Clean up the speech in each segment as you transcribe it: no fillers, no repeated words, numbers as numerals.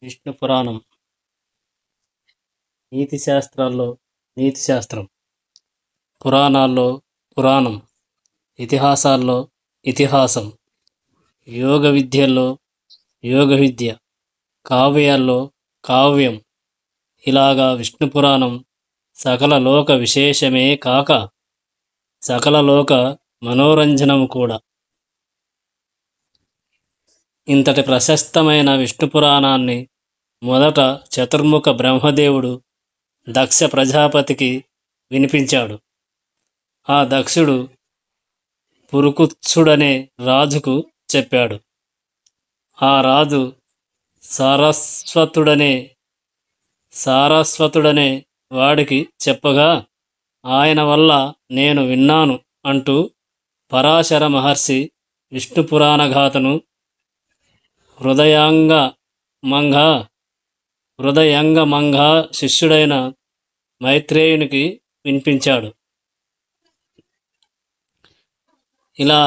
విష్ణు పురాణం నీతి శాస్త్రాల్లో నీతి శాస్త్రం, పురాణాల్లో పురాణం, ఇతిహాసాల్లో ఇతిహాసం, యోగ విద్యల్లో యోగ విద్య, కావ్యాల్లో కావ్యం. ఇలాగా విష్ణు పురాణం సకల లోక విశేషమే కాక సకల లోక మనోరంజనము కూడా. ఇంతటి ప్రశస్తమైన విష్ణు పురాణాన్ని మొదట చతుర్ముఖ బ్రహ్మదేవుడు దక్ష ప్రజాపతికి వినిపించాడు. ఆ దక్షుడు పురుకుత్సుడనే రాజుకు చెప్పాడు. ఆ రాజు సారస్వతుడనే వాడికి చెప్పగా, ఆయన వల్ల నేను విన్నాను అంటూ పరాశర మహర్షి విష్ణు పురాణగాథను హృదయంగమంగా శిష్యుడైన మైత్రేయునికి వినిపించాడు. ఇలా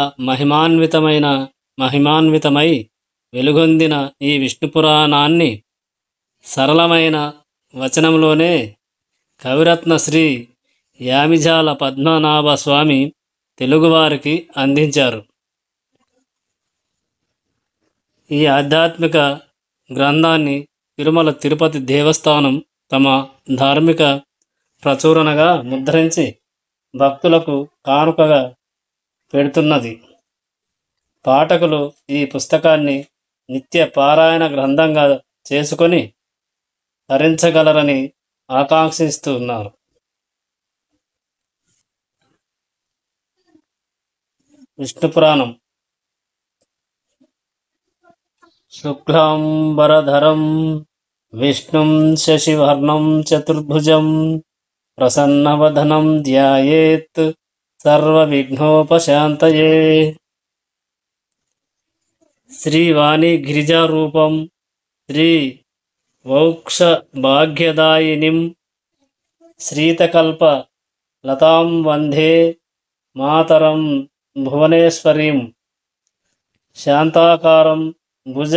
మహిమాన్వితమై వెలుగొందిన ఈ విష్ణు పురాణాన్ని సరళమైన వచనంలోనే కవిరత్న శ్రీ యామిజాల పద్మనాభ స్వామి తెలుగువారికి అందించారు. ఈ ఆధ్యాత్మిక గ్రంథాన్ని తిరుమల తిరుపతి దేవస్థానం తమ ధార్మిక ప్రచురణగా ముద్రించి భక్తులకు కానుకగా పెడుతున్నది. పాఠకులు ఈ పుస్తకాన్ని నిత్య పారాయణ గ్రంథంగా చేసుకొని తరించగలరని ఆకాంక్షిస్తున్నారు. విష్ణు పురాణం. శుక్లాంబరధరం విష్ణుం శశివర్ణం చతుర్భుజం ప్రసన్నవదనం ధ్యాయేత్ సర్వవిఘ్నోపశాంతయే. శ్రీవాణి గిరిజారూపం శ్రీ వౌక్ష భాగ్యదాయినిం శ్రీతకల్ప లతాం వందే మాతరం భువనేశ్వరీం. శాంతాకారం భుజ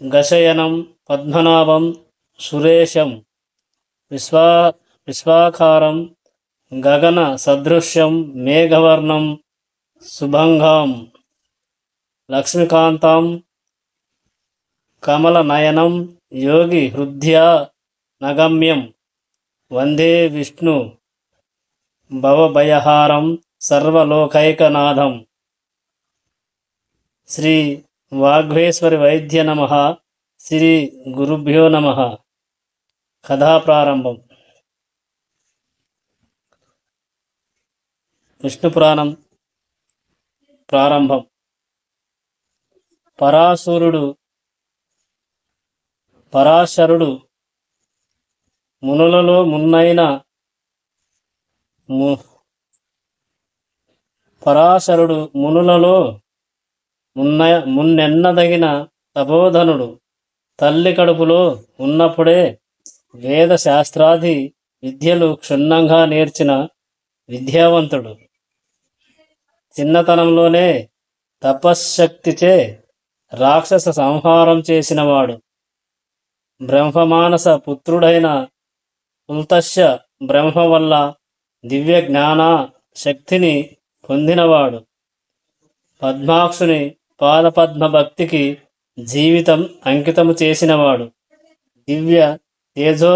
గశయనం పద్మనాభం సురేశం విశ్వాకారం గగన సదృశ్యం మేఘవర్ణం శుభంగాం లక్ష్మీకాంతాం కమలనయనం యోగి హృద్యా నగమ్యం వందే విష్ణు భవభయహారం సర్వలోకైకనాథం. శ్రీ వాగ్వేశ్వరి వైద్య నమః. శ్రీ గురుభ్యో నమః. కథా ప్రారంభం. విష్ణు పురాణం ప్రారంభం. పరాశరుడు మునులలో మున్నెన్నదగిన తపోధనుడు. తల్లి కడుపులో ఉన్నప్పుడే వేద శాస్త్రాది విద్యలు క్షుణ్ణంగా నేర్చిన విద్యావంతుడు. చిన్నతనంలోనే తపశ్శక్తిచే రాక్షస సంహారం చేసినవాడు. బ్రహ్మమానస పుత్రుడైన పుల్తస్య బ్రహ్మ వల్ల దివ్య జ్ఞాన శక్తిని పొందినవాడు. పద్మాక్షుని పాదపద్మ భక్తికి జీవితం అంకితము చేసినవాడు. దివ్య తేజో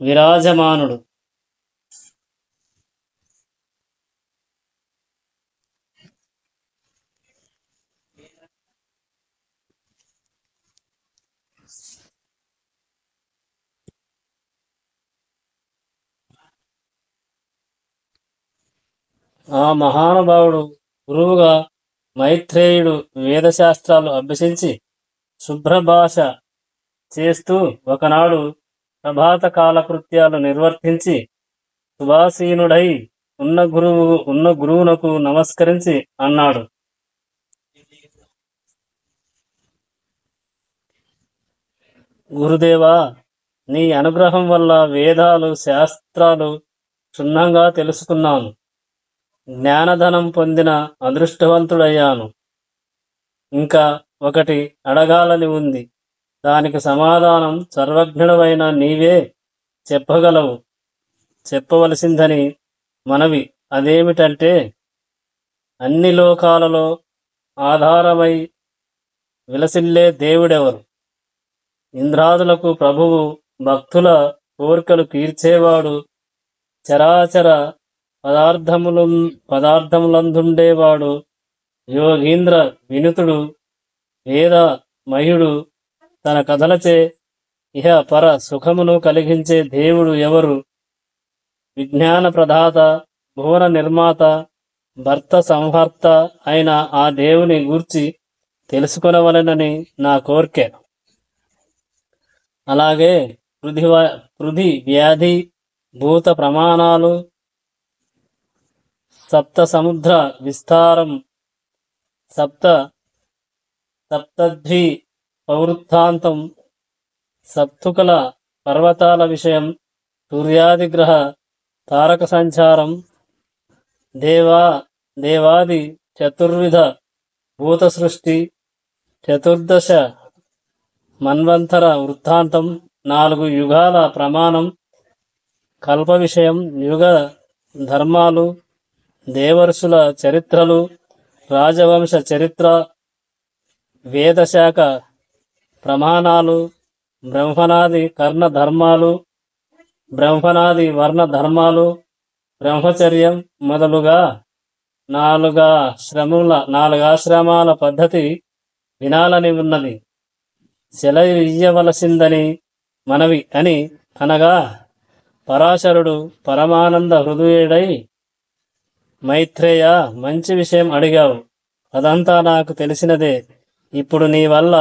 విరాజమానుడు. ఆ మహానుభావుడు గురువుగా మైత్రేయుడు వేదశాస్త్రాలు అభ్యసించి శుభ్రభాష చేస్తూ ఒకనాడు ప్రభాత కాలకృత్యాలు నిర్వర్తించి సుభాసీనుడై ఉన్న గురువునకు నమస్కరించి అన్నాడు: గురుదేవా, నీ అనుగ్రహం వల్ల వేదాలు శాస్త్రాలు క్షుణ్ణంగా తెలుసుకున్నాను. జ్ఞానధనం పొందిన అదృష్టవంతుడయ్యాను. ఇంకా ఒకటి అడగాలని ఉంది. దానికి సమాధానం సర్వజ్ఞుడవైన నీవే చెప్పవలసిందని మనవి. అదేమిటంటే, అన్ని లోకాలలో ఆధారమై విలసిల్లే దేవుడెవరు? ఇంద్రాదులకు ప్రభువు, భక్తుల కోరికలు తీర్చేవాడు, చరాచర పదార్థములందుండేవాడు, యోగీంద్ర వినుతుడు, వేద మయుడు, తన కథలచే ఇహ పర సుఖమును కలిగించే దేవుడు ఎవరు? విజ్ఞాన ప్రదాత, భువన నిర్మాత, భర్త సంహర్త అయిన ఆ దేవుని గూర్చి తెలుసుకొనవలెనని నా కోర్కె. అలాగే పృథి వ్యాధి భూత ప్రమాణాలు, సప్త సముద్ర విస్తారం, సప్తద్వి పౌరుత్తాంతం, సప్తుకల పర్వతాల విషయం, సూర్యాదిగ్రహ తారక సంచారం, దేవాది చతుర్విధ భూత సృష్టి, చతుర్దశ మన్వంతర వృత్తాంతం, 4 యుగాల ప్రమాణం, కల్ప విషయం, యుగ ధర్మాలు, దేవర్షుల చరిత్రలు, రాజవంశ చరిత్ర, వేదశాఖ ప్రమాణాలు, బ్రహ్మనాది వర్ణ ధర్మాలు, బ్రహ్మచర్యం మొదలుగా 4 ఆశ్రమాల పద్ధతి వినాలని ఉన్నది. సెలవియ్యవలసిందని మనవి అని అనగా, పరాశరుడు పరమానంద హృదయుడై, మైత్రేయ, మంచి విషయం అడిగావు. అదంతా నాకు తెలిసినదే. ఇప్పుడు నీ వల్ల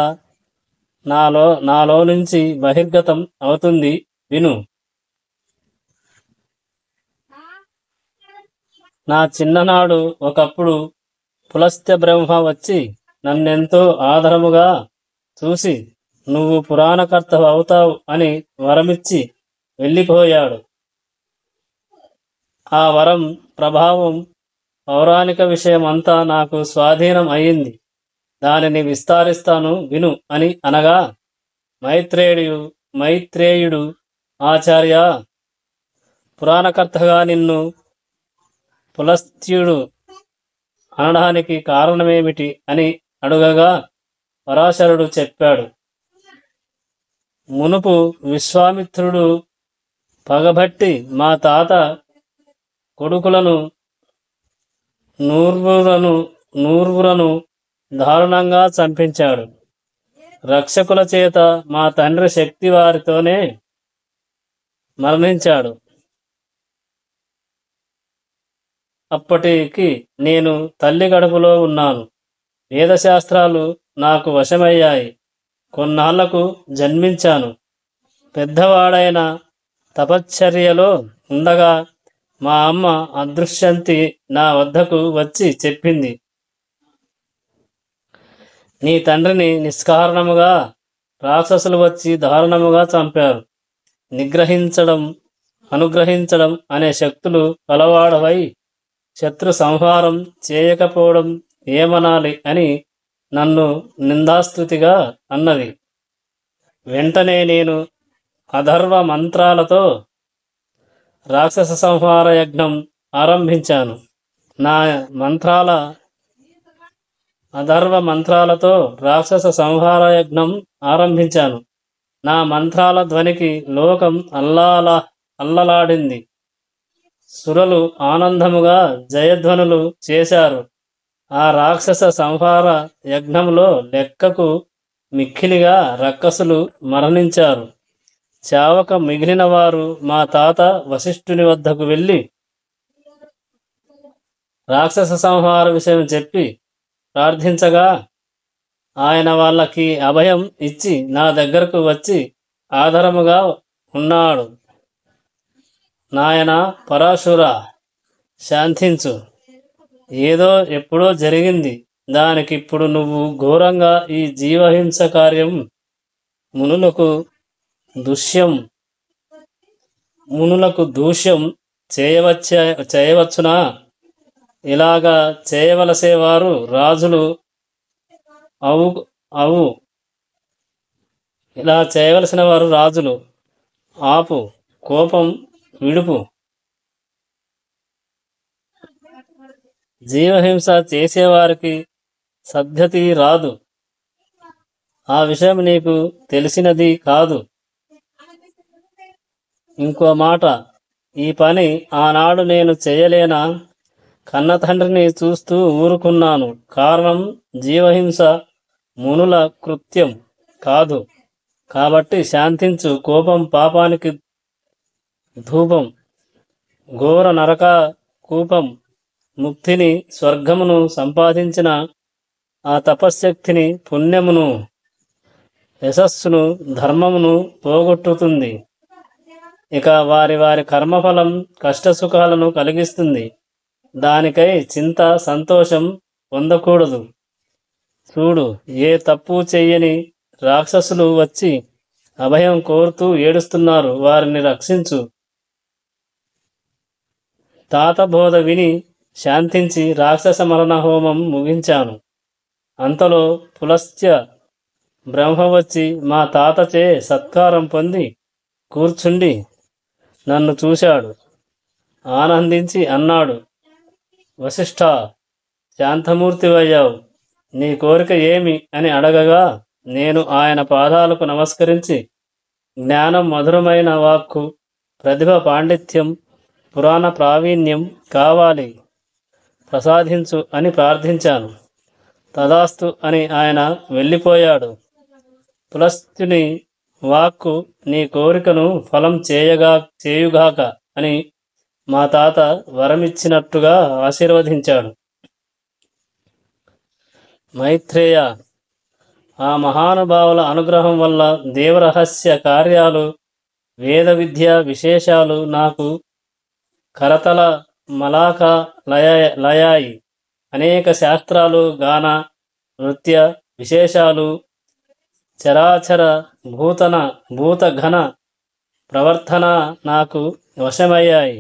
నాలో నుంచి బహిర్గతం అవుతుంది, విను. నా చిన్ననాడు ఒకప్పుడు పులస్త్య బ్రహ్మ వచ్చి నన్నెంతో ఆదరముగా చూసి, నువ్వు పురాణకర్త అవుతావు అని వరమిచ్చి వెళ్ళిపోయాడు. ఆ వరం ప్రభావం పౌరాణిక విషయం అంతా నాకు స్వాధీనం అయింది. దానిని విస్తారిస్తాను, విను అని అనగా, మైత్రేయుడు ఆచార్య, పురాణకర్తగా నిన్ను పులస్త్యుడు అనడానికి కారణమేమిటి అని అడుగగా, పరాశరుడు చెప్పాడు. మునుపు విశ్వామిత్రుడు పగబట్టి మా తాత కొడుకులను నూర్వురను దారుణంగా చంపించాడు. రక్షకుల చేత మా తండ్రి శక్తి వారితోనే మరణించాడు. అప్పటికి నేను తల్లి గడుపులో ఉన్నాను. వేదశాస్త్రాలు నాకు వశమయ్యాయి. కొన్నాళ్లకు జన్మించాను. పెద్దవాడైన తపశ్చర్యలో ఉండగా మా అమ్మ అదృశ్యంతి నా వద్దకు వచ్చి చెప్పింది, నీ తండ్రిని నిష్కారణముగా రాక్షసులు వచ్చి దారుణముగా చంపారు. అనుగ్రహించడం అనే శక్తులు కలవాడవై శత్రు సంహారం చేయకపోవడం ఏమనాలి అని నన్ను నిందాస్తుతిగా అన్నది. వెంటనే నేను అధర్వ మంత్రాలతో రాక్షస సంహార యజ్ఞం ఆరంభించాను. నా మంత్రాల ధ్వనికి లోకం అల్లలాడింది. సురలు ఆనందముగా జయధ్వనులు చేశారు. ఆ రాక్షస సంహార యజ్ఞంలో లెక్కకు మిక్కిలిగా రక్కసులు మరణించారు. చావక మిగిలిన వారు మా తాత వశిష్ఠుని వద్దకు వెళ్ళి రాక్షస సంహార విషయం చెప్పి ప్రార్థించగా, ఆయన వాళ్ళకి అభయం ఇచ్చి నా దగ్గరకు వచ్చి ఆధారముగా ఉన్నాడు. నాయన పరాశుర, శాంతించు. ఏదో ఎప్పుడో జరిగింది. దానికిప్పుడు నువ్వు ఘోరంగా ఈ జీవహింస కార్యం మునులకు దూష్యం చేయవచ్చునా? ఇలాగా చేయవలసేవారు రాజులు అవు. ఇలా చేయవలసిన వారు రాజులు. ఆపు, కోపం విడుపు. జీవహింస చేసేవారికి సద్గతి రాదు. ఆ విషయం నీకు తెలిసినది కాదు. ఇంకో మాట, ఈ పని ఆనాడు నేను చేయలేనా? కన్న తండ్రిని చూస్తూ ఊరుకున్నాను. కారణం జీవహింస మునుల కృత్యం కాదు. కాబట్టి శాంతించు. కోపం పాపానికి ధూపం, ఘోర నరక కూపం. ముక్తిని, స్వర్గమును సంపాదించిన ఆ తపశ్శక్తిని, పుణ్యమును, యశస్సును, ధర్మమును పోగొట్టుతుంది. ఇక వారి వారి కర్మఫలం కష్టసుఖాలను కలిగిస్తుంది. దానికై చింత, సంతోషం పొందకూడదు. చూడు, ఏ తప్పు చెయ్యని రాక్షసులు వచ్చి అభయం కోరుతూ ఏడుస్తున్నారు. వారిని రక్షించు. తాత బోధ విని శాంతించి రాక్షస మరణ హోమం ముగించాను. అంతలో పులస్త్య బ్రహ్మ వచ్చి మా తాతచే సత్కారం పొంది కూర్చుండి నన్ను చూశాడు. ఆనందించి అన్నాడు, వశిష్ఠ, శాంతమూర్తివయ్యావు. నీ కోరిక ఏమి అని అడగగా నేను ఆయన పాదాలకు నమస్కరించి జ్ఞానం, మధురమైన వాక్కు, ప్రతిభ, పాండిత్యం, పురాణ ప్రావీణ్యం కావాలి, ప్రసాదించు అని ప్రార్థించాను. తదాస్తు అని ఆయన వెళ్ళిపోయాడు. పులస్త్యుని వాక్కు నీ కోరికను ఫలం చేయుగాక అని మా తాత వరమిచ్చినట్టుగా ఆశీర్వదించాడు. మైత్రేయ, ఆ మహానుభావుల అనుగ్రహం వల్ల దేవరహస్య కార్యాలు, వేద విద్య విశేషాలు నాకు కరతల మలాక లయాయి. అనేక శాస్త్రాలు, గాన, నృత్య విశేషాలు, చరాచర భూతఘన ప్రవర్తన నాకు వశమయ్యాయి.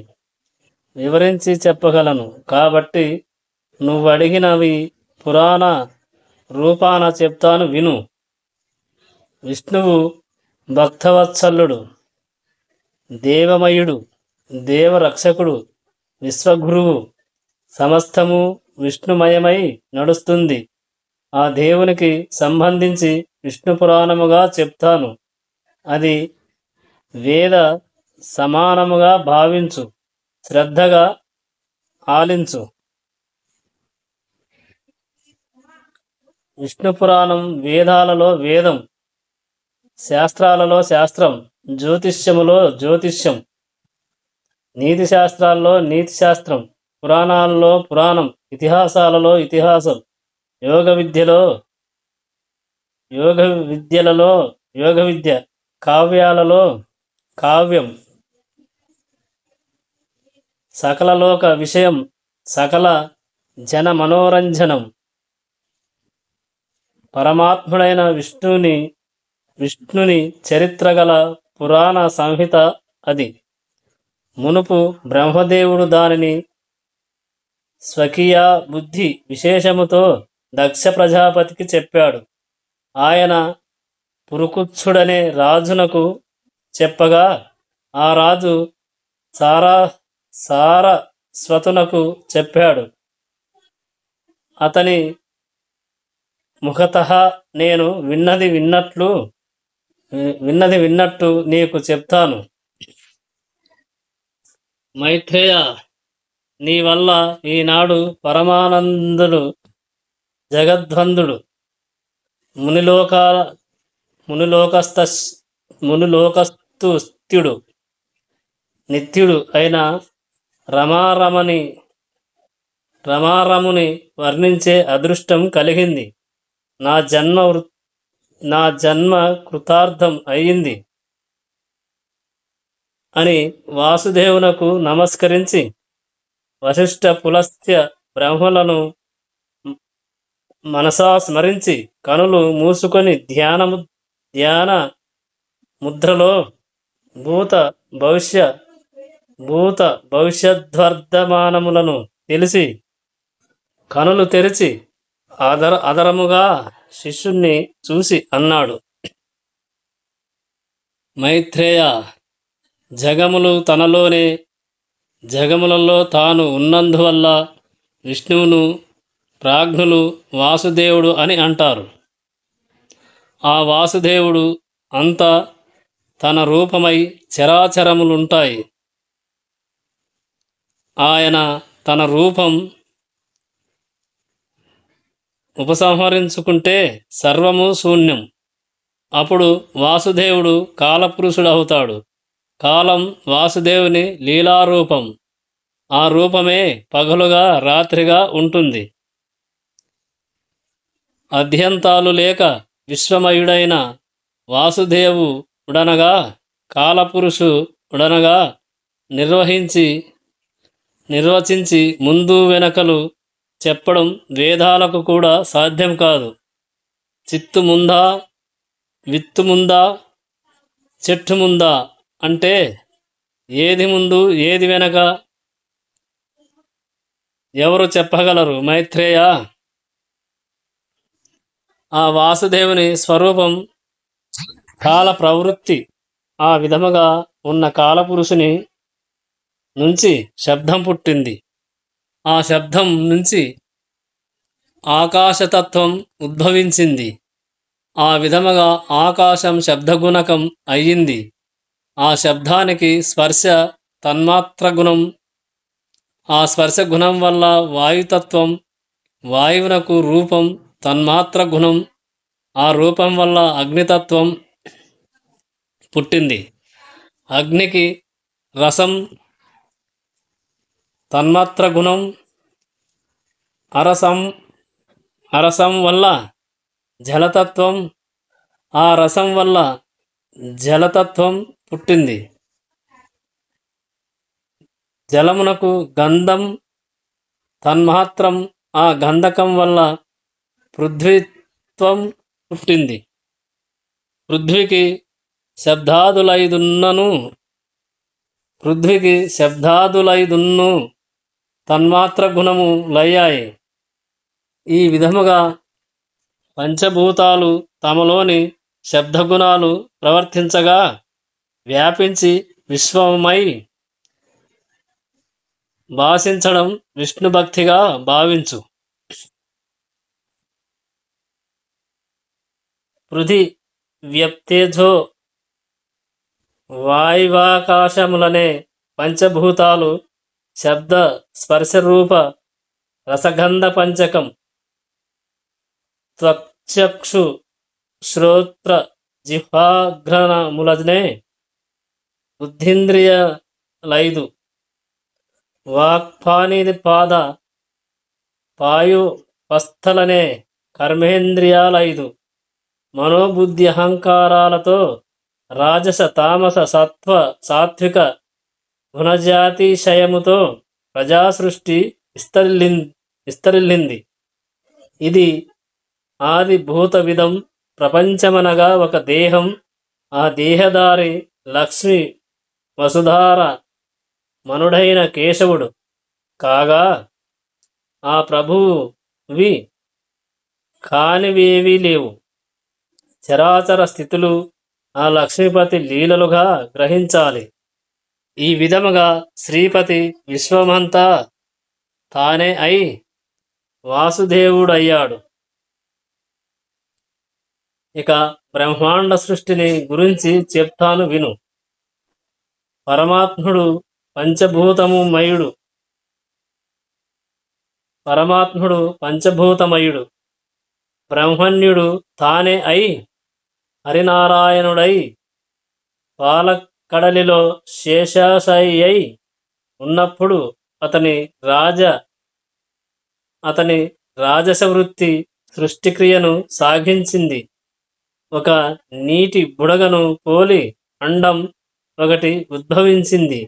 వివరించి చెప్పగలను. కాబట్టి నువ్వడిగినవి పురాణ రూపాన చెప్తాను విను. విష్ణువు భక్తవత్సలుడు, దేవమయుడు, దేవరక్షకుడు, విశ్వగురువు. సమస్తము విష్ణుమయమై నడుస్తుంది. ఆ దేవునికి సంబంధించి విష్ణు పురాణముగా చెప్తాను. అది వేద సమానముగా భావించు, శ్రద్ధగా ఆలించు. విష్ణు పురాణం వేదాలలో వేదం, శాస్త్రాలలో శాస్త్రం, జ్యోతిష్యములో జ్యోతిష్యం, నీతి శాస్త్రాల్లో నీతి శాస్త్రం, పురాణాలలో పురాణం, ఇతిహాసాలలో ఇతిహాసం, యోగ విద్య, కావ్యాలలో కావ్యం, సకల లోక విషయం, సకల జన మనోరంజనం. పరమాత్ముడైన విష్ణుని చరిత్ర గల పురాణ సంహిత అది. మునుపు బ్రహ్మదేవుడు దానిని స్వకీయ బుద్ధి విశేషముతో దక్ష ప్రజాపతికి చెప్పాడు. ఆయన పురుకుచ్చుడనే రాజునకు చెప్పగా ఆ రాజు సారస్వతునకు చెప్పాడు. అతని ముఖతః నేను విన్నది విన్నట్టు నీకు చెప్తాను. మైత్రేయ, నీ వల్ల ఈనాడు పరమానందుడు, జగద్వందుడు, మునిలోకస్తుత్యుడు, నిత్యుడు అయిన రమారముని వర్ణించే అదృష్టం కలిగింది. నా జన్మ కృతార్థం అయింది అని వాసుదేవునకు నమస్కరించి వశిష్ఠ, పులస్త్య బ్రహ్మలను మనసా స్మరించి కనులు మూసుకొని ధ్యాన ముద్రలో భూత భవిష్యద్వర్ధమానములను తెలిసి కనులు తెరిచి అదరముగా శిష్యుణ్ణి చూసి అన్నాడు, మైత్రేయ, జగములు తనలోనే, జగములలో తాను ఉన్నందువల్ల విష్ణువును ప్రాజ్ఞులు వాసుదేవుడు అని అంటారు. ఆ వాసుదేవుడు అంతా తన రూపమై చరాచరములుంటాయి. ఆయన తన రూపం ఉపసంహరించుకుంటే సర్వము శూన్యం. అప్పుడు వాసుదేవుడు కాలపురుషుడవుతాడు. కాలం వాసుదేవుని లీలారూపం. ఆ రూపమే పగలుగా రాత్రిగా ఉంటుంది. అధ్యంతాలు లేక విశ్వమయుడైన వాసుదేవు ఉడనగా కాలపురుషు ఉడనగా నిర్వచించి ముందు వెనకలు చెప్పడం వేదాలకు కూడా సాధ్యం కాదు. చిత్తు ముందా, విత్తు ముందా, చెట్టు ముందా అంటే ఏది ముందు ఏది వెనక ఎవరు చెప్పగలరు మైత్రేయ? ఆ వాసుదేవుని స్వరూపం కాల ప్రవృత్తి. ఆ విధముగా ఉన్న కాలపురుషుని నుంచి శబ్దం పుట్టింది. ఆ శబ్దం నుంచి ఆకాశతత్వం ఉద్భవించింది. ఆ విధముగా ఆకాశం శబ్దగుణకం అయ్యింది. ఆ శబ్దానికి స్పర్శ తన్మాత్ర గుణం. ఆ స్పర్శ గుణం వల్ల వాయుతత్వం, వాయువునకు రూపం తన్మాత్ర గుణం. ఆ రూపం వల్ల అగ్నితత్వం పుట్టింది. అగ్నికి రసం తన్మాత్ర గుణం. అరసం వల్ల జలతత్వం. ఆ రసం వల్ల జలతత్వం పుట్టింది. జలమునకు గంధం తన్మాత్రం. ఆ గంధకం వల్ల పృథ్వీత్వం పుట్టింది. పృథ్వీకి శబ్దాదులైదున్ను తన్మాత్ర గుణము లయ్యాయి. ఈ విధముగా పంచభూతాలు తమలోని శబ్దగుణాలు ప్రవర్తించగా వ్యాపించి విశ్వమై భాషించడం విష్ణుభక్తిగా భావించు. పృథి వ్యప్తేజో వాయువాకాశములనే పంచభూతాలు శబ్ద స్పర్శరూప రసగంధ పంచకం. త్వక్చక్షు శ్రోత్ర జిహ్వాఘ్రాణములనే బుద్ధీంద్రియలైదు. వాక్పాణిపాద పాయుపస్థలనే కర్మేంద్రియాలైదు. మనోబుద్ధి అహంకారాలతో రాజస తామస సత్వ సాత్విక గుణజాతిశయముతో ప్రజాసృష్టి విస్తరిల్లింది. ఇది ఆది భూత విధం. ప్రపంచమనగా ఒక దేహం. ఆ దేహదారి లక్ష్మి వసుధార మనుడైన కేశవుడు కాగా ఆ ప్రభువువి కానివేవీ లేవు. చరాచర స్థితులు ఆ లక్ష్మీపతి లీలలుగా గ్రహించాలి. ఈ విధముగా శ్రీపతి విశ్వమంతా తానే అయి వాసుదేవుడయ్యాడు. ఇక బ్రహ్మాండ సృష్టిని గురించి చెప్తాను విను. పరమాత్ముడు పంచభూతమయుడు. బ్రహ్మణ్యుడు తానే అయి హరినారాయణుడై పాలకడలిలో శేషాశాయి అయి ఉన్నప్పుడు అతని రాజస వృత్తి సృష్టిక్రియను సాగించింది. ఒక నీటి బుడగను పోలి అండం ఒకటి ఉద్భవించింది.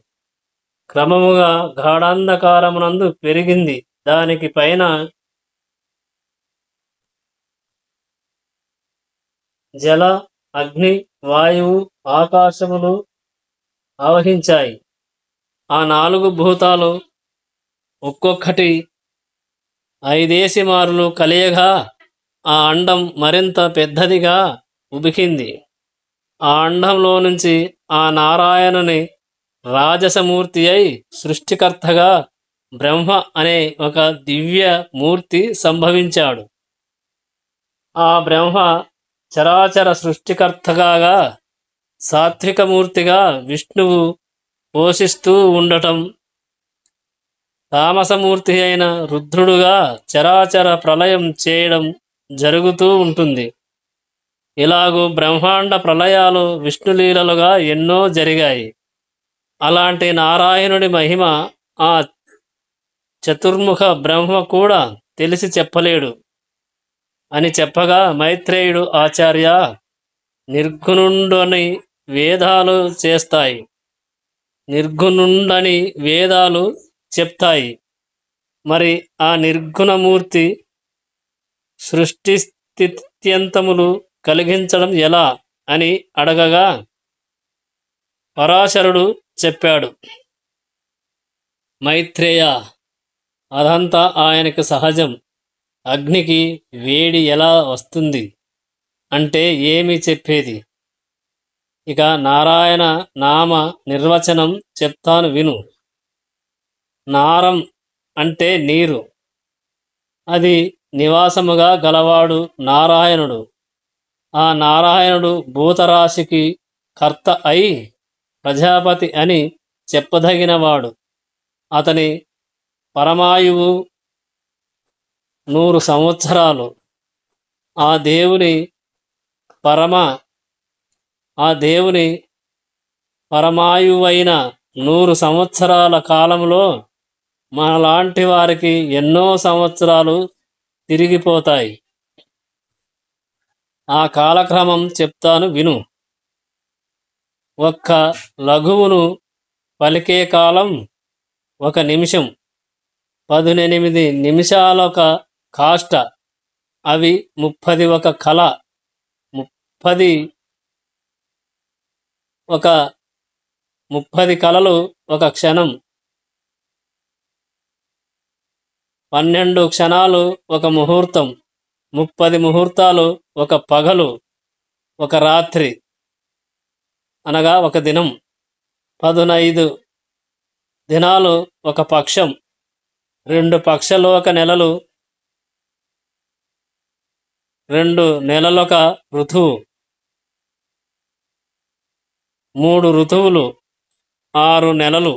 క్రమముగా గాఢాంధకారమునందు పెరిగింది. దానికి పైన జల, అగ్ని, వాయువు, ఆకాశములు ఆవహించాయి. ఆ 4 భూతాలు ఒక్కొక్కటి 5 మారులు కలియగా ఆ అండం మరింత పెద్దదిగా ఉబికింది. ఆ అండంలో నుంచి ఆ నారాయణుని రాజసమూర్తి అయి సృష్టికర్తగా బ్రహ్మ అనే ఒక దివ్య మూర్తి సంభవించాడు. ఆ బ్రహ్మ చరాచర సృష్టికర్తగా సాత్వికమూర్తిగా విష్ణువు పోషిస్తూ ఉండటం, తామసమూర్తి అయిన రుద్రుడుగా చరాచర ప్రళయం చేయడం జరుగుతూ ఉంటుంది. ఇలాగూ బ్రహ్మాండ ప్రళయాలు విష్ణులీలలుగా ఎన్నో జరిగాయి. అలాంటి నారాయణుడి మహిమ ఆ చతుర్ముఖ బ్రహ్మ కూడా తెలిసి చెప్పలేడు అని చెప్పగా, మైత్రేయుడు ఆచార్య, నిర్గుణుండని వేదాలు చేస్తాయి, నిర్గుణుండని వేదాలు చెప్తాయి, మరి ఆ నిర్గుణమూర్తి సృష్టి స్థిత్యంతములు కలిగించడం ఎలా అని అడగగా పరాశరుడు చెప్పాడు, మైత్రేయ, అదంతా ఆయనకు సహజం. అగ్నికి వేడి ఎలా వస్తుంది అంటే ఏమి చెప్పేది. ఇక నారాయణ నామ నిర్వచనం చెప్తాను విను. నారం అంటే నీరు, అది నివాసముగా గలవాడు నారాయణుడు. ఆ నారాయణుడు భూతరాశికి కర్త అయి ప్రజాపతి అని చెప్పదగినవాడు. అతని పరమాయువు 100 సంవత్సరాలు. ఆ దేవుని పరమాయువైన 100 సంవత్సరాల కాలంలో మనలాంటి వారికి ఎన్నో సంవత్సరాలు తిరిగిపోతాయి. ఆ కాలక్రమం చెప్తాను విను. ఒక్క లఘువును పలికే కాలం 1 నిమిషం, 18 నిమిషాలొక కాష్ట, అవి 31 కళ, 30 కళలు ఒక క్షణం, 12 క్షణాలు ఒక ముహూర్తం, 30 ముహూర్తాలు ఒక పగలు, ఒక రాత్రి అనగా ఒక దినం, 15 దినాలు ఒక పక్షం, 2 పక్షలోక నెలలు, 2 నెలలొక ఋతువు, 3 ఋతువులు, 6 నెలలు,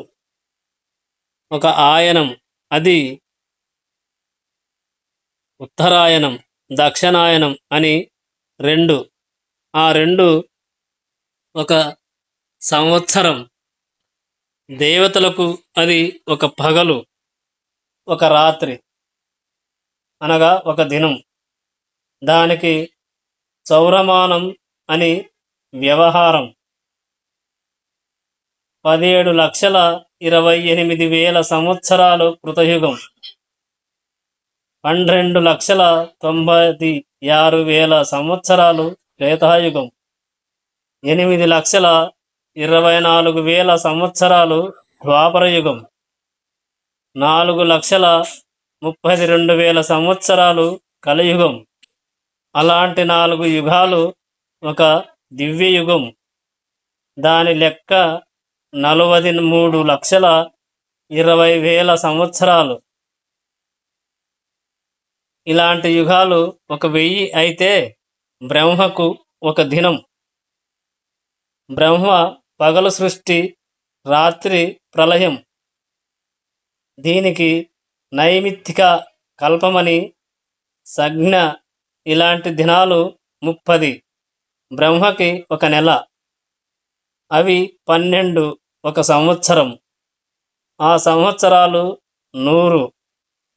ఒక ఆయనం, అది ఉత్తరాయణం, దక్షిణాయనం అని 2, ఆ 2 ఒక సంవత్సరం. దేవతలకు అది ఒక పగలు, ఒక రాత్రి అనగా ఒక దినం. దానికి సౌరమానం అని వ్యవహారం. 17,28,000 సంవత్సరాలు కృతయుగం, 12,96,000 సంవత్సరాలు త్రేతాయుగం, 8,24,000 సంవత్సరాలు ద్వాపరయుగం, 4,32,000 సంవత్సరాలు కలియుగం. అలాంటి 4 యుగాలు ఒక దివ్యయుగం. దాని లెక్క 43,20,000 సంవత్సరాలు. ఇలాంటి యుగాలు 1000 అయితే బ్రహ్మకు ఒక దినం. బ్రహ్మ పగలు సృష్టి, రాత్రి ప్రళయం. దీనికి నైమిత్తిక కల్పమని సంజ్ఞ. ఇలాంటి దినాలు 30. బ్రహ్మకి ఒక నెల, అవి 12 ఒక సంవత్సరం. ఆ సంవత్సరాలు 100.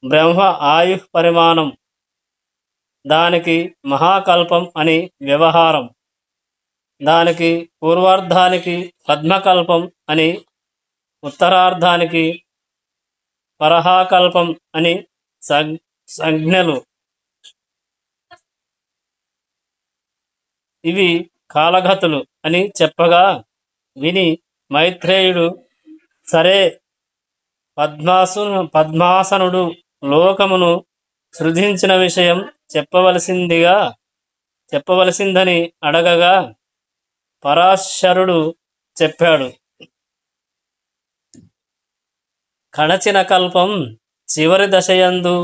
బ్రహ్మ ఆయు పరిమాణం. దానికి మహాకల్పం అని వ్యవహారం. దానికి పూర్వార్ధానికి పద్మకల్పం అని, ఉత్తరార్ధానికి పరహాకల్పం అని సంజ్ఞలు. ఇవి కాలగతులు అని చెప్పగా విని మైత్రేయుడు, సరే, పద్మాసనుడు లోకమును సృజించిన విషయం చెప్పవలసిందిగా చెప్పవలసిందని అడగగా పరాశరుడు చెప్పాడు. కడచిన కల్పం చివరి దశయందు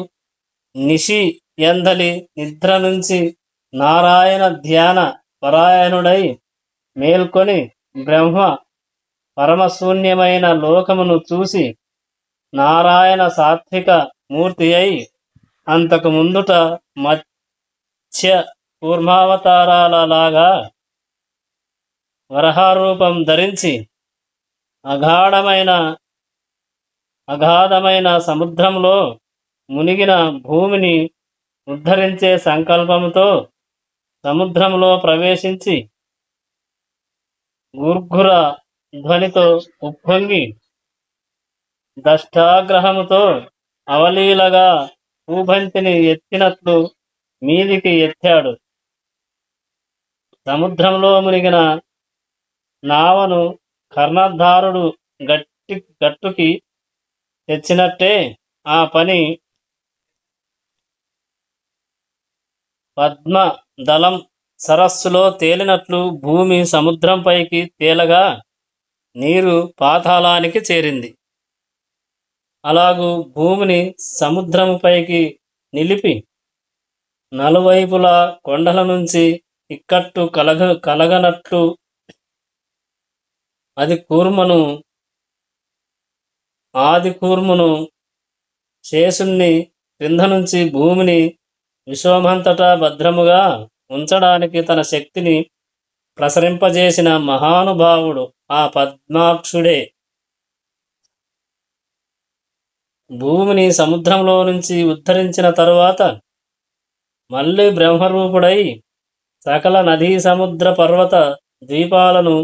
నిశి యందలి నిద్ర నుంచి నారాయణ ధ్యాన పరాయణుడై మేల్కొని బ్రహ్మ పరమశూన్యమైన లోకమును చూసి నారాయణ సాత్విక మూర్తి అయి అంతకు ముందుట మత్స్య కూర్మావతారాలలాగా వరహారూపం ధరించి అగాధమైన సముద్రంలో మునిగిన భూమిని ఉద్ధరించే సంకల్పంతో సముద్రంలో ప్రవేశించి గుర్ఘుర ధ్వనితో ఉప్పొంగి దష్టాగ్రహముతో అవలీలగా భూభంతిని ఎత్తినట్లు మీదికి ఎత్తాడు. సముద్రంలో మునిగిన నావను కర్ణధారుడు గట్టుకి తెచ్చినట్టే ఆ పని పద్మ దళం సరస్సులో తేలినట్లు భూమి సముద్రంపైకి తేలగా నీరు పాతాళానికి చేరింది. అలాగూ భూమిని సముద్రముపైకి నిలిపి నలువైపులా కొండల నుంచి ఇక్కట్టు కలగనట్లు ఆది కూర్మును శేషుణ్ణి క్రింద నుంచి భూమిని విశ్వమంతటా భద్రముగా ఉంచడానికి తన శక్తిని ప్రసరింపజేసిన మహానుభావుడు ఆ పద్మాక్షుడే. భూమిని సముద్రంలో నుంచి ఉద్ధరించిన తరువాత మళ్ళీ బ్రహ్మరూపుడై సకల నదీ సముద్ర పర్వత ద్వీపాలను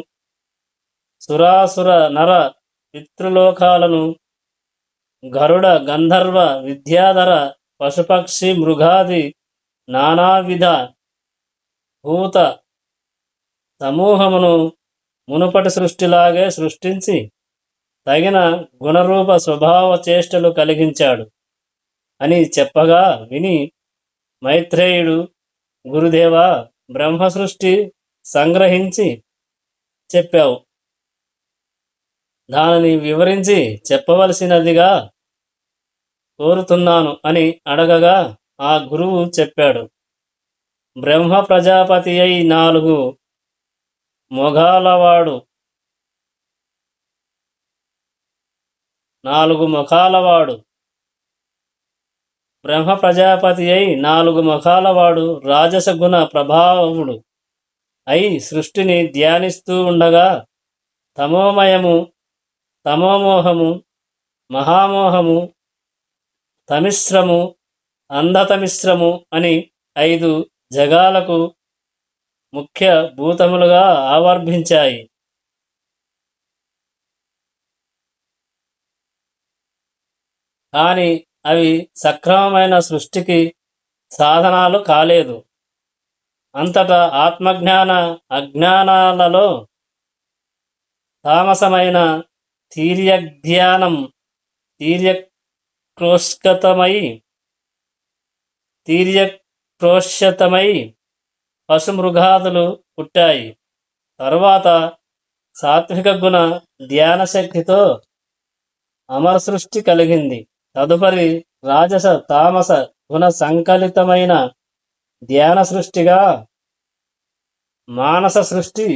సురాసుర నర పితృలోకాలను గరుడ గంధర్వ విద్యాధర పశుపక్షి మృగాది నానావిధ భూత సమూహమును మునుపటి సృష్టిలాగే సృష్టించి తగిన గుణరూప స్వభావ చేష్టలు కలిగించాడు అని చెప్పగా విని మైత్రేయుడు, గురుదేవా, బ్రహ్మ సృష్టి సంగ్రహించి చెప్పావు, దానిని వివరించి చెప్పవలసినదిగా కోరుతున్నాను అని అడగగా ఆ గురువు చెప్పాడు. బ్రహ్మ ప్రజాపతి అయి 4 ముఖాలవాడు బ్రహ్మ ప్రజాపతి అయి 4 ముఖాలవాడు రాజస గుణ ప్రభావుడు అయి సృష్టిని ధ్యానిస్తూ ఉండగా తమోమోహము, మహామోహము, తమిశ్రము, అంధతమిశ్రము అని 5 జగాలకు ముఖ్య భూతములుగా ఆవర్భించాయి. కానీ అవి సక్రమమైన సృష్టికి సాధనాలు కాలేదు. అంతటా ఆత్మజ్ఞాన అజ్ఞానాలలో తామసమైన తీర్యక్రోష్యతమై పశుమృగాదులు పుట్టాయి. తరువాత సాత్విక గుణ ధ్యాన శక్తితో అమర సృష్టి కలిగింది. తదుపరి రాజస తామస గుణ సంకలితమైన ధ్యాన సృష్టిగా మానస సృష్టి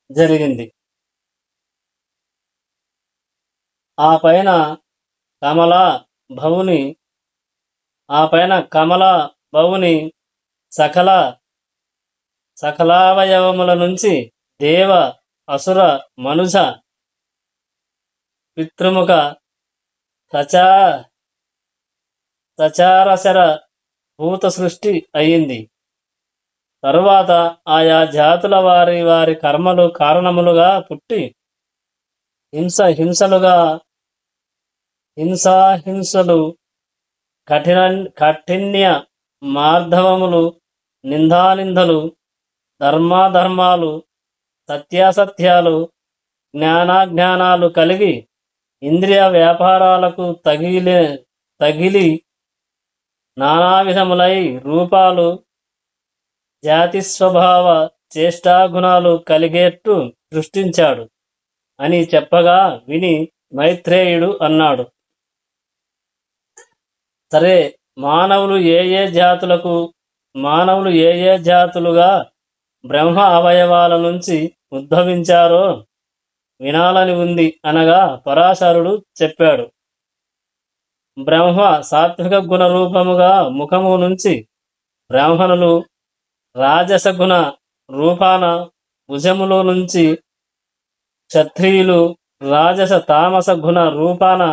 జరిగింది. ఆ పైన కమల భవుని సకలావయవముల నుంచి దేవ, అసుర, మనుజ, పితృముఖ, సచారశర భూత సృష్టి అయింది. తరువాత ఆయా జాతుల వారి కర్మలు కారణములుగా పుట్టి హింసాహింసలు, కాఠిన్య మార్ధవములు, నిందానిందలు, ధర్మాధర్మాలు, సత్యాసత్యాలు, జ్ఞానాజ్ఞానాలు కలిగి ఇంద్రియ వ్యాపారాలకు తగిలి నానావిధములై రూపాలు, జాతి స్వభావ చేష్టాగుణాలు కలిగేట్టు సృష్టించాడు అని చెప్పగా విని మైత్రేయుడు అన్నాడు, సరే, మానవులు ఏ ఏ జాతులుగా బ్రహ్మ అవయవాల నుంచి ఉద్భవించారో వినాలని ఉంది అనగా పరాశరుడు చెప్పాడు. బ్రహ్మ సాత్విక గుణ రూపముగా ముఖము నుంచి, బ్రాహ్మణులు రాజస గుణ రూపాన భుజములో నుంచి, క్షత్రియులు రాజస తామస గుణ రూపాన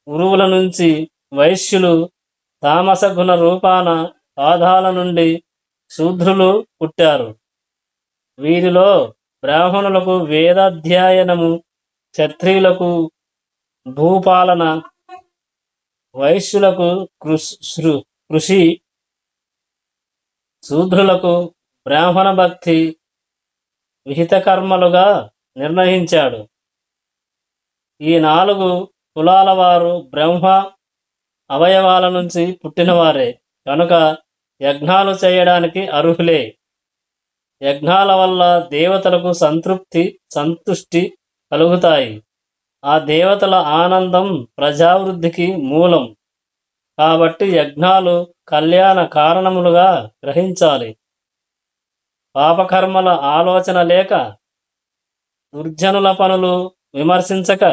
ఉరువుల నుంచి, వైశ్యులు తామస గుణ రూపాన పాదాల నుండి శూద్రులు పుట్టారు. వీరిలో బ్రాహ్మణులకు వేదాధ్యయనము, క్షత్రియులకు భూపాలన, వైశ్యులకు కృషి, శూద్రులకు బ్రాహ్మణ భక్తి విహిత కర్మలుగా నిర్ణయించాడు. ఈ 4 కులాల వారు బ్రహ్మ అవయవాల నుంచి పుట్టినవారే కనుక యజ్ఞాలు చేయడానికి అర్హులే. యజ్ఞాల వల్ల దేవతలకు సంతుష్టి కలుగుతాయి. ఆ దేవతల ఆనందం ప్రజావృద్ధికి మూలం. కాబట్టి యజ్ఞాలు కళ్యాణ కారణములుగా గ్రహించాలి. పాపకర్మల ఆలోచన లేక, దుర్జనుల పనులు విమర్శించక,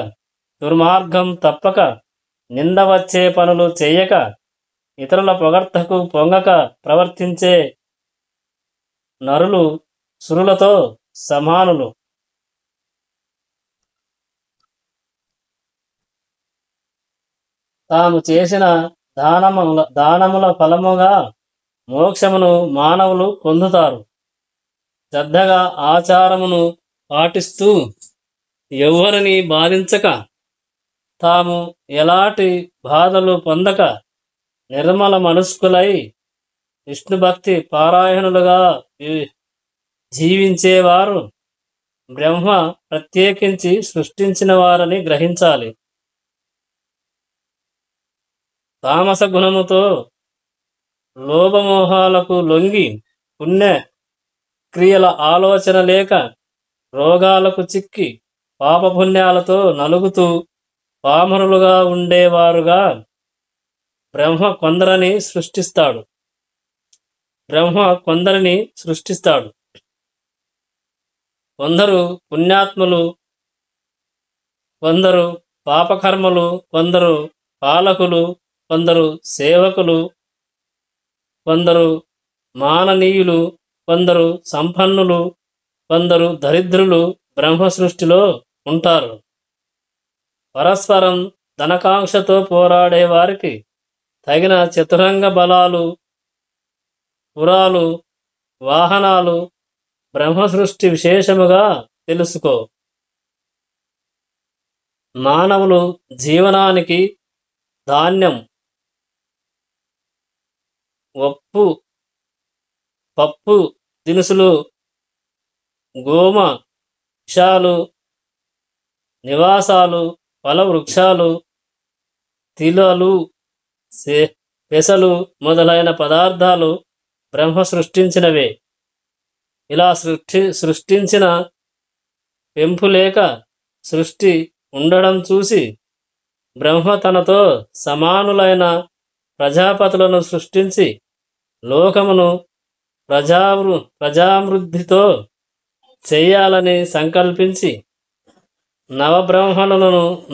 దుర్మార్గం తప్పక, నింద వచ్చే పనులు చేయక, ఇతరుల పొగడ్తకు పొంగక ప్రవర్తించే నరులు సురులతో సమానులు. తాము చేసిన దానముల ఫలముగా మోక్షమును మానవులు పొందుతారు. శ్రద్ధగా ఆచారమును పాటిస్తూ ఎవ్వరిని బాధించక, తాము ఎలాంటి బాధలు పొందక, నిర్మల మనస్కులై విష్ణుభక్తి పారాయణులుగా జీవించేవారు బ్రహ్మ ప్రత్యేకించి సృష్టించిన వారని గ్రహించాలి. తామస గుణముతో లోభమోహాలకు లొంగి, పుణ్య క్రియల ఆలోచన లేక, రోగాలకు చిక్కి, పాపపుణ్యాలతో నలుగుతూ పామరులుగా ఉండేవారుగా బ్రహ్మ కొందరిని సృష్టిస్తాడు. కొందరు పుణ్యాత్ములు, కొందరు పాపకర్మలు, కొందరు పాలకులు, కొందరు సేవకులు, కొందరు మాననీయులు, కొందరు సంపన్నులు, కొందరు దరిద్రులు బ్రహ్మ సృష్టిలో ఉంటారు. పరస్పరం ధనకాంక్షతో పోరాడే వారికి తగిన చతురంగ బలాలు, పురాలు, వాహనాలు బ్రహ్మ సృష్టి విశేషముగా తెలుసుకో. మానవులు జీవనానికి ధాన్యం, పప్పు దినుసులు, గోమ విషాలు, నివాసాలు, ఫల వృక్షాలు, తిలలు, పెసలు మొదలైన పదార్థాలు బ్రహ్మ సృష్టించినవే. ఇలా సృష్టించిన పెంపు లేక సృష్టి ఉండడం చూసి బ్రహ్మ తనతో సమానులైన ప్రజాపతులను సృష్టించి లోకమును ప్రజామృద్ధితో చెయ్యాలని సంకల్పించి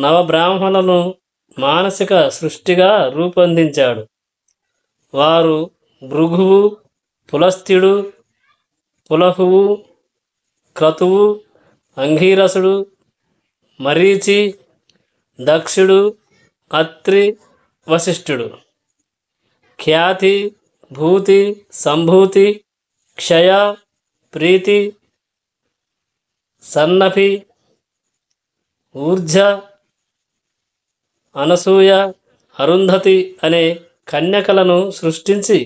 నవబ్రాహ్మణులను మానసిక సృష్టిగా రూపొందించాడు. వారు భృగువు, పులస్త్యుడు, పులహువు, క్రతువు, అంగీరసుడు, మరీచి, దక్షుడు, అత్రి, వశిష్ఠుడు. ఖ్యాతి, భూతి, సంభూతి, క్షయ, ప్రీతి, సన్నపి, ఊర్జ, అనసూయ, అరుంధతి అనే కన్యకలను సృష్టించి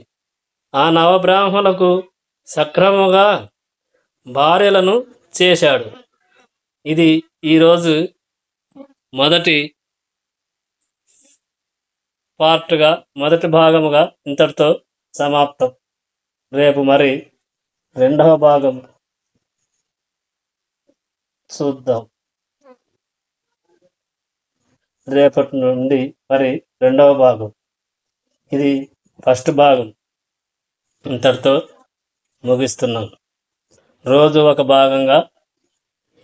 ఆ నవబ్రాహ్మణులకు సక్రమంగా భార్యలను చేశాడు. ఇది ఈరోజు మొదటి పార్ట్గా, మొదటి భాగముగా ఇంతటితో సమాప్తం. రేపు మరి రెండవ భాగం చూద్దాం. రేపటి నుండి మరి రెండవ భాగం. ఇది ఫస్ట్ భాగం. ఇంతటితో ముగిస్తున్నాం. రోజు ఒక భాగంగా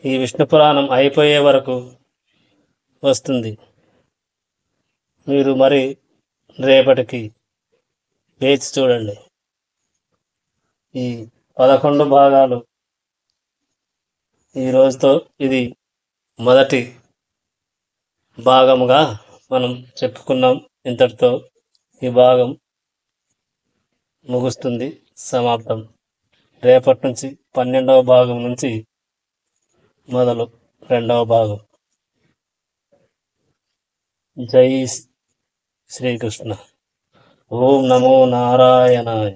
ఈ విష్ణు పురాణం అయిపోయే వరకు వస్తుంది. మీరు మరి రేపటికి వేచి చూడండి. ఈ 11 భాగాలు ఈ రోజుతో ఇది మొదటి భాగముగా మనం చెప్పుకున్నాం. ఇంతటితో ఈ భాగం ముగుస్తుంది, సమాప్తం. రేపటి నుంచి 12వ భాగం నుంచి మొదలు రెండవ భాగం. జై శ్రీకృష్ణ. ఓం నమో నారాయణాయ.